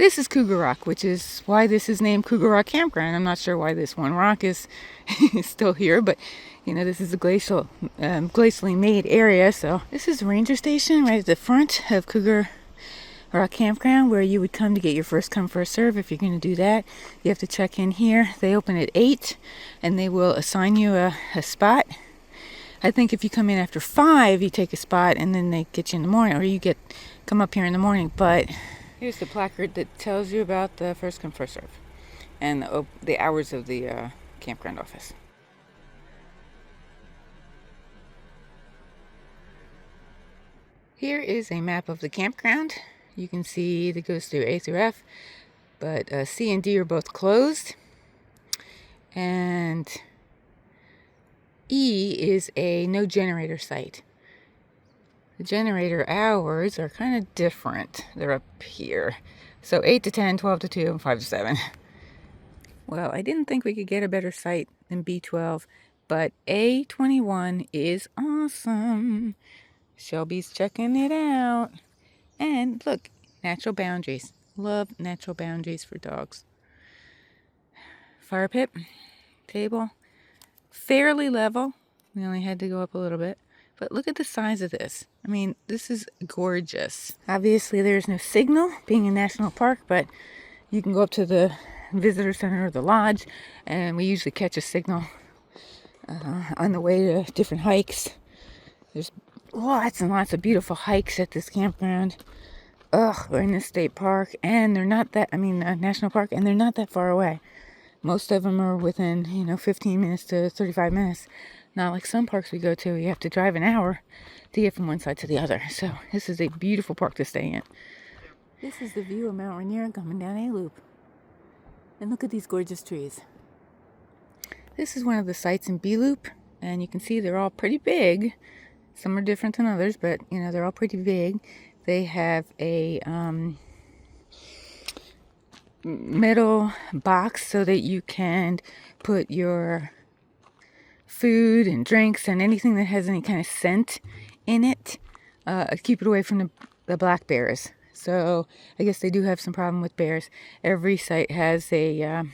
This is Cougar Rock, which is why this is named Cougar Rock Campground. I'm not sure why this one rock is still here, but you know, this is a glacially made area. So this is the ranger station right at the front of Cougar Rock Campground, where you would come to get your first come first serve. If you're going to do that, you have to check in here. They open at 8 and they will assign you a spot. I think if you come in after 5, you take a spot and then they get you in the morning, or you come up here in the morning. But here's the placard that tells you about the first come first serve and the hours of the campground office. Here is a map of the campground. You can see that goes through A through F, but C and D are both closed. And E is a no generator site. The generator hours are kind of different. They're up here. So 8 to 10, 12 to 2, and 5 to 7. Well, I didn't think we could get a better site than B12, but A21 is awesome. Shelby's checking it out. And look, natural boundaries. Love natural boundaries for dogs. Fire pit, table, fairly level. We only had to go up a little bit. But look at the size of this. I mean, this is gorgeous. Obviously, there's no signal being a national park, but you can go up to the visitor center or the lodge, and we usually catch a signal on the way to different hikes. There's lots and lots of beautiful hikes at this campground. We're in the state park, and they're not that, national park, and they're not that far away. Most of them are within, 15 minutes to 35 minutes. Not like some parks we go to, you have to drive an hour to get from one side to the other. So this is a beautiful park to stay in. This is the view of Mount Rainier coming down a loop. And look at these gorgeous trees. This is one of the sites in B Loop, and you can see they're all pretty big. Some are different than others, but they're all pretty big. They have a metal box so that you can put your food and drinks and anything that has any kind of scent in it. Keep it away from the black bears. So I guess they do have some problem with bears. Every site has a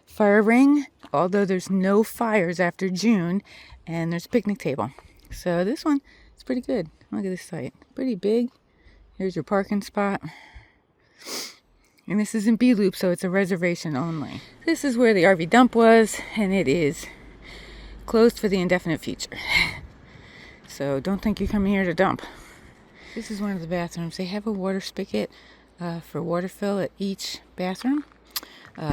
fire ring, although there's no fires after June, and there's a picnic table. So this one is pretty good. Look at this site. Pretty big. Here's your parking spot. And this is in B Loop, so it's a reservation only. This is where the RV dump was, and it is closed for the indefinite future. So don't think you're coming here to dump. This is one of the bathrooms. They have a water spigot for water fill at each bathroom.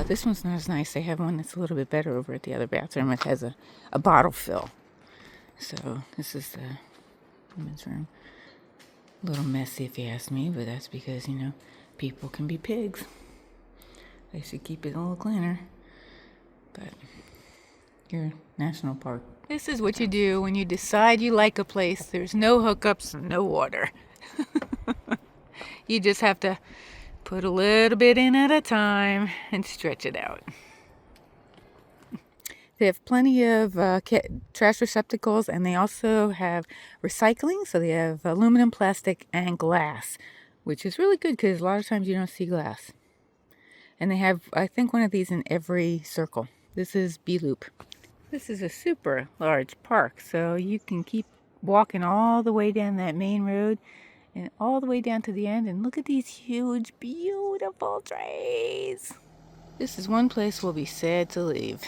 This one's not as nice. They have one that's a little bit better over at the other bathroom. It has a bottle fill. So this is the women's room. A little messy if you ask me, but that's because, people can be pigs. They should keep it a little cleaner. But your national park. This is what you do when you decide you like a place. There's no hookups and no water. You just have to put a little bit in at a time and stretch it out. They have plenty of trash receptacles, and they also have recycling. So they have aluminum, plastic, and glass, which is really good because a lot of times you don't see glass. And they have, I think, one of these in every circle. This is B Loop. This is a super large park, so you can keep walking all the way down that main road and all the way down to the end. And look at these huge, beautiful trees. This is one place we'll be sad to leave.